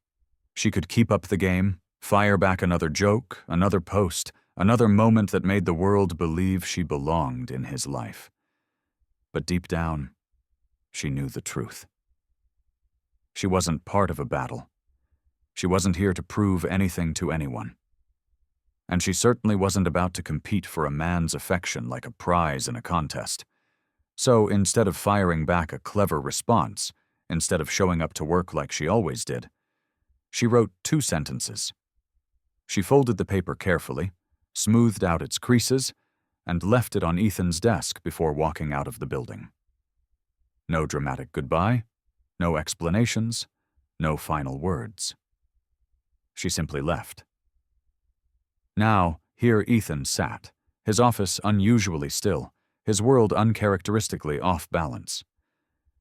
She could keep up the game, fire back another joke, another post, another moment that made the world believe she belonged in his life. But deep down, she knew the truth. She wasn't part of a battle. She wasn't here to prove anything to anyone. And she certainly wasn't about to compete for a man's affection like a prize in a contest. So instead of firing back a clever response, instead of showing up to work like she always did, she wrote 2 sentences. She folded the paper carefully, smoothed out its creases, and left it on Ethan's desk before walking out of the building. No dramatic goodbye, no explanations, no final words. She simply left. Now, here Ethan sat, his office unusually still, his world uncharacteristically off balance.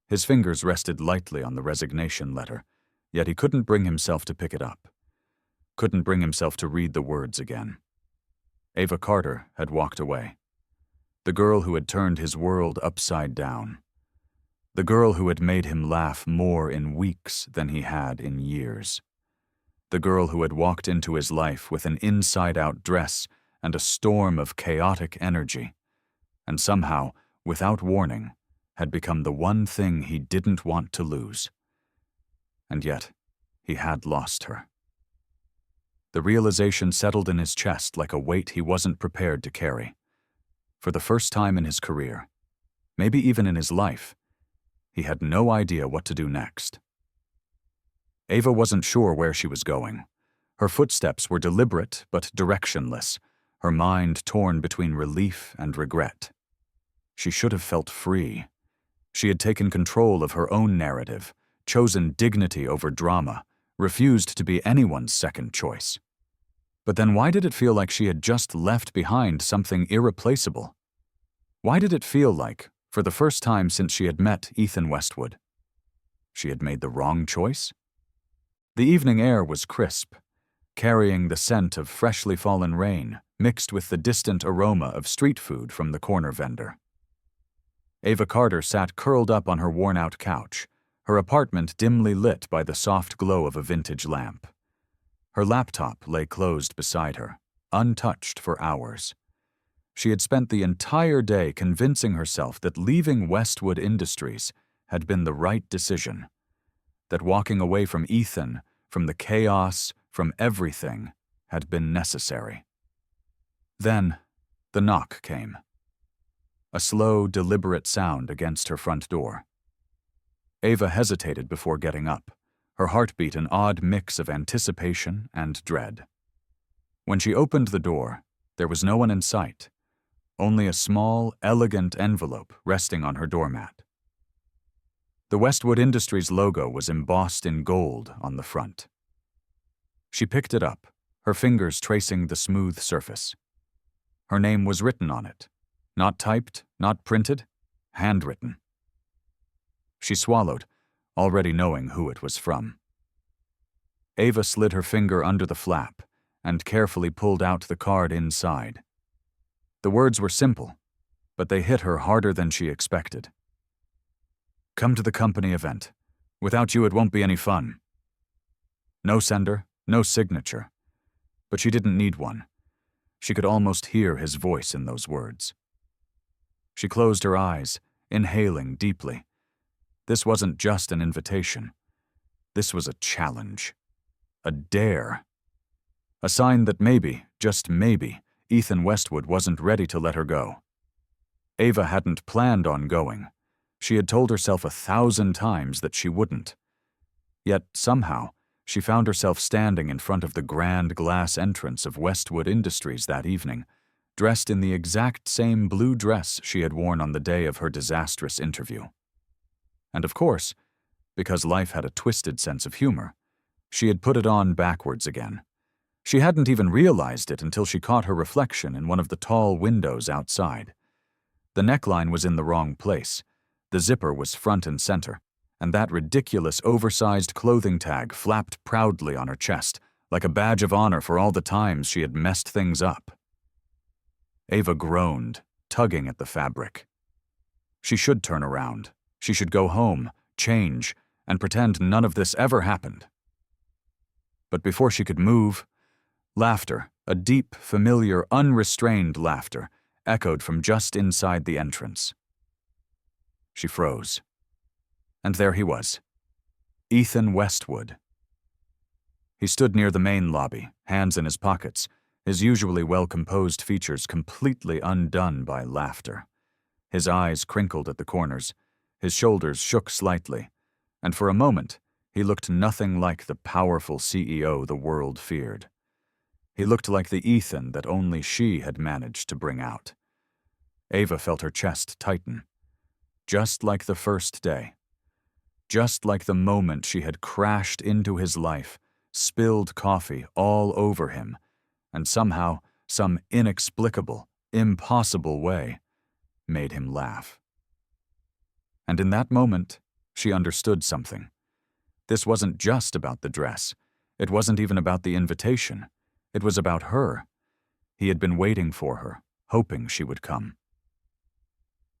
His fingers rested lightly on the resignation letter, yet he couldn't bring himself to pick it up. Couldn't bring himself to read the words again. Ava Carter had walked away. The girl who had turned his world upside down. The girl who had made him laugh more in weeks than he had in years. The girl who had walked into his life with an inside-out dress and a storm of chaotic energy, and somehow, without warning, had become the one thing he didn't want to lose. And yet, he had lost her. The realization settled in his chest like a weight he wasn't prepared to carry. For the first time in his career, maybe even in his life, he had no idea what to do next. Ava wasn't sure where she was going. Her footsteps were deliberate but directionless, her mind torn between relief and regret. She should have felt free. She had taken control of her own narrative, chosen dignity over drama, refused to be anyone's second choice. But then why did it feel like she had just left behind something irreplaceable? Why did it feel like, for the first time since she had met Ethan Westwood, she had made the wrong choice? The evening air was crisp, carrying the scent of freshly fallen rain mixed with the distant aroma of street food from the corner vendor. Ava Carter sat curled up on her worn-out couch, her apartment dimly lit by the soft glow of a vintage lamp. Her laptop lay closed beside her, untouched for hours. She had spent the entire day convincing herself that leaving Westwood Industries had been the right decision, that walking away from Ethan, from the chaos, from everything, had been necessary. Then, the knock came. A slow, deliberate sound against her front door. Ava hesitated before getting up, her heartbeat an odd mix of anticipation and dread. When she opened the door, there was no one in sight, only a small, elegant envelope resting on her doormat. The Westwood Industries logo was embossed in gold on the front. She picked it up, her fingers tracing the smooth surface. Her name was written on it. Not typed, not printed, handwritten. She swallowed, already knowing who it was from. Ava slid her finger under the flap and carefully pulled out the card inside. The words were simple, but they hit her harder than she expected. "Come to the company event. Without you, it won't be any fun." No sender, no signature. But she didn't need one. She could almost hear his voice in those words. She closed her eyes, inhaling deeply. This wasn't just an invitation. This was a challenge. A dare. A sign that maybe, just maybe, Ethan Westwood wasn't ready to let her go. Ava hadn't planned on going. She had told herself 1,000 times that she wouldn't. Yet, somehow, she found herself standing in front of the grand glass entrance of Westwood Industries that evening, dressed in the exact same blue dress she had worn on the day of her disastrous interview. And of course, because life had a twisted sense of humor, she had put it on backwards again. She hadn't even realized it until she caught her reflection in one of the tall windows outside. The neckline was in the wrong place, the zipper was front and center, and that ridiculous oversized clothing tag flapped proudly on her chest, like a badge of honor for all the times she had messed things up. Ava groaned, tugging at the fabric. She should turn around. She should go home, change, and pretend none of this ever happened. But before she could move, laughter, a deep, familiar, unrestrained laughter, echoed from just inside the entrance. She froze. And there he was, Ethan Westwood. He stood near the main lobby, hands in his pockets, his usually well-composed features completely undone by laughter. His eyes crinkled at the corners, his shoulders shook slightly, and for a moment he looked nothing like the powerful CEO the world feared. He looked like the Ethan that only she had managed to bring out. Ava felt her chest tighten. Just like the first day. Just like the moment she had crashed into his life, spilled coffee all over him, and somehow, some inexplicable, impossible way, made him laugh. And in that moment, she understood something. This wasn't just about the dress. It wasn't even about the invitation. It was about her. He had been waiting for her, hoping she would come.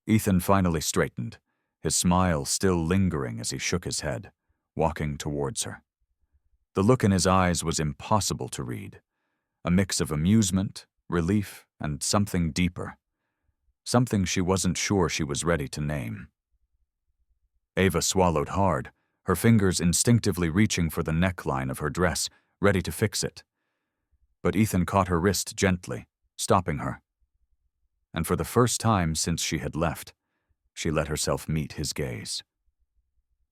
Ethan finally straightened, his smile still lingering as he shook his head, walking towards her. The look in his eyes was impossible to read, a mix of amusement, relief, and something deeper, something she wasn't sure she was ready to name. Ava swallowed hard, her fingers instinctively reaching for the neckline of her dress, ready to fix it. But Ethan caught her wrist gently, stopping her. And for the first time since she had left, she let herself meet his gaze.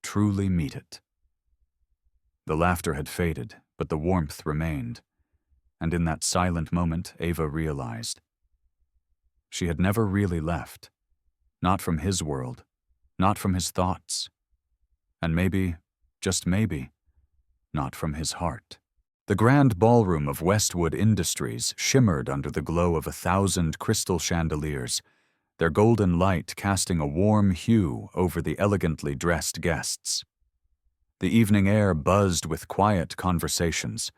Truly meet it. The laughter had faded, but the warmth remained, and in that silent moment Ava realized. She had never really left, not from his world, not from his thoughts, and maybe, just maybe, not from his heart. The grand ballroom of Westwood Industries shimmered under the glow of 1,000 crystal chandeliers, their golden light casting a warm hue over the elegantly dressed guests. The evening air buzzed with quiet conversations,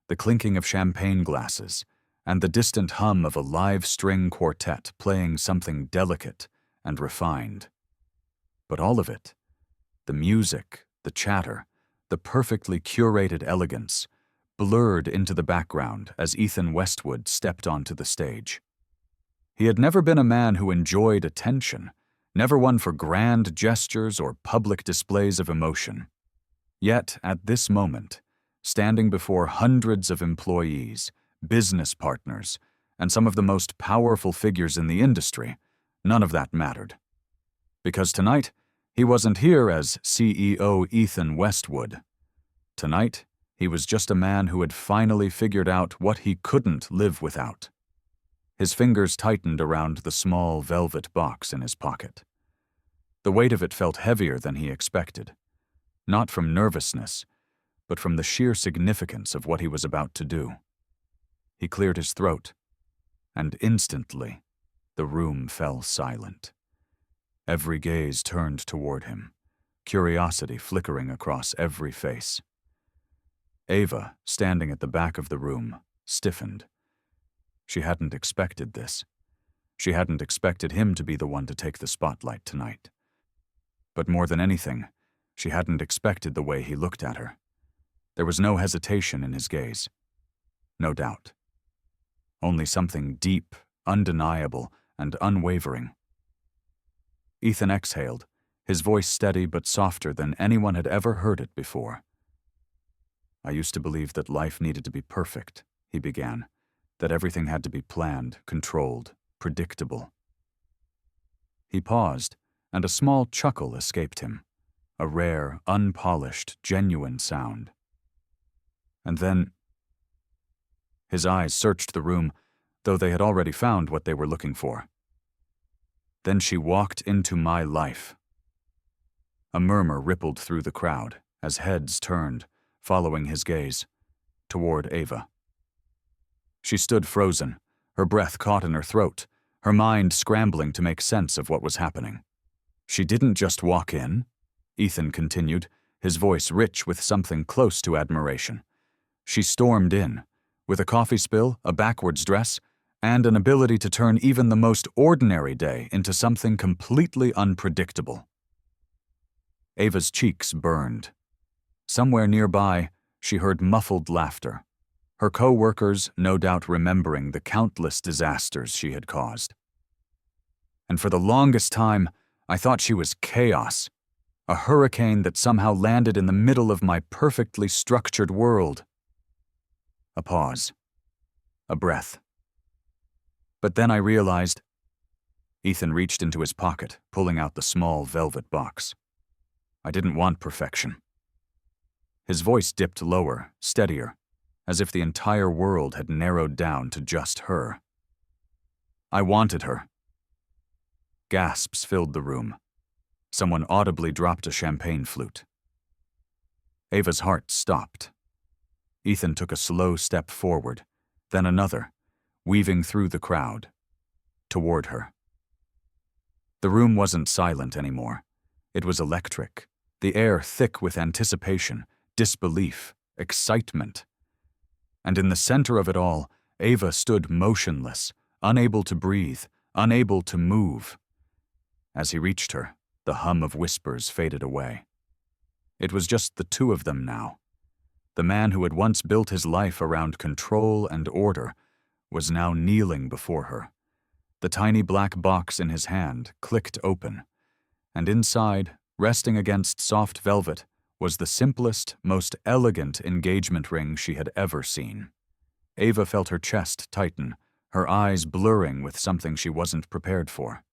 the clinking of champagne glasses, and the distant hum of a live string quartet playing something delicate and refined. But all of it, the music, the chatter, the perfectly curated elegance, blurred into the background as Ethan Westwood stepped onto the stage. He had never been a man who enjoyed attention, never one for grand gestures or public displays of emotion. Yet, at this moment, standing before hundreds of employees, business partners, and some of the most powerful figures in the industry, none of that mattered. Because tonight, he wasn't here as CEO Ethan Westwood. Tonight, he was just a man who had finally figured out what he couldn't live without. His fingers tightened around the small velvet box in his pocket. The weight of it felt heavier than he expected, not from nervousness, but from the sheer significance of what he was about to do. He cleared his throat, and instantly, the room fell silent. Every gaze turned toward him, curiosity flickering across every face. Ava, standing at the back of the room, stiffened. She hadn't expected this. She hadn't expected him to be the one to take the spotlight tonight. But more than anything, she hadn't expected the way he looked at her. There was no hesitation in his gaze. No doubt. Only something deep, undeniable, and unwavering. Ethan exhaled, his voice steady but softer than anyone had ever heard it before. "I used to believe that life needed to be perfect," he began, "that everything had to be planned, controlled, predictable." He paused, and a small chuckle escaped him, a rare, unpolished, genuine sound. And then his eyes searched the room, though they had already found what they were looking for. "Then she walked into my life." A murmur rippled through the crowd as heads turned, following his gaze, toward Ava. She stood frozen, her breath caught in her throat, her mind scrambling to make sense of what was happening. "She didn't just walk in," Ethan continued, his voice rich with something close to admiration. "She stormed in, with a coffee spill, a backwards dress, and an ability to turn even the most ordinary day into something completely unpredictable." Ava's cheeks burned. Somewhere nearby, she heard muffled laughter, her co-workers no doubt remembering the countless disasters she had caused. "And for the longest time, I thought she was chaos, a hurricane that somehow landed in the middle of my perfectly structured world." A pause. A breath. "But then I realized—" Ethan reached into his pocket, pulling out the small velvet box. "I didn't want perfection." His voice dipped lower, steadier, as if the entire world had narrowed down to just her. "I wanted her." Gasps filled the room. Someone audibly dropped a champagne flute. Ava's heart stopped. Ethan took a slow step forward, then another, weaving through the crowd, toward her. The room wasn't silent anymore. It was electric, the air thick with anticipation, disbelief, excitement. And in the center of it all, Ava stood motionless, unable to breathe, unable to move. As he reached her, the hum of whispers faded away. It was just the two of them now. The man who had once built his life around control and order was now kneeling before her. The tiny black box in his hand clicked open, and inside, resting against soft velvet, was the simplest, most elegant engagement ring she had ever seen. Ava felt her chest tighten, her eyes blurring with something she wasn't prepared for.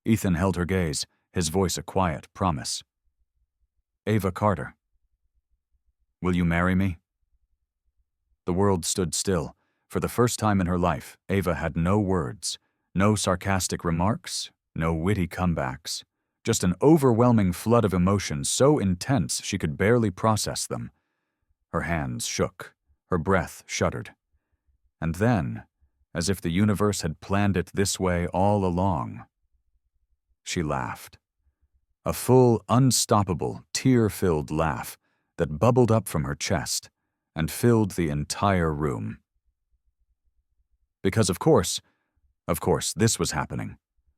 Ethan held her gaze, his voice a quiet promise. "Ava Carter, will you marry me?" The world stood still. For the first time in her life, Ava had no words, no sarcastic remarks, no witty comebacks, just an overwhelming flood of emotions so intense she could barely process them. Her hands shook, her breath shuddered. And then, as if the universe had planned it this way all along, she laughed. A full, unstoppable, tear-filled laugh that bubbled up from her chest and filled the entire room. Because of course, this was happening.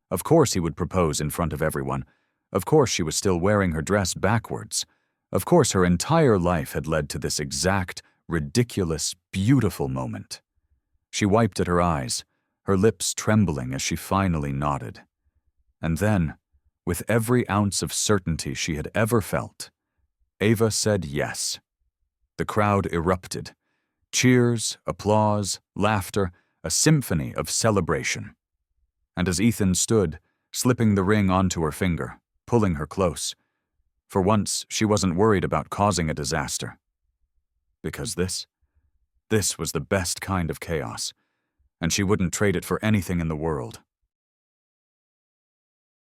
Of course he would propose in front of everyone. Of course she was still wearing her dress backwards. Of course her entire life had led to this exact, ridiculous, beautiful moment. She wiped at her eyes, her lips trembling as she finally nodded. And then, with every ounce of certainty she had ever felt, Ava said yes. The crowd erupted. Cheers, applause, laughter, a symphony of celebration. And as Ethan stood, slipping the ring onto her finger, pulling her close, for once she wasn't worried about causing a disaster. Because this was the best kind of chaos, and she wouldn't trade it for anything in the world.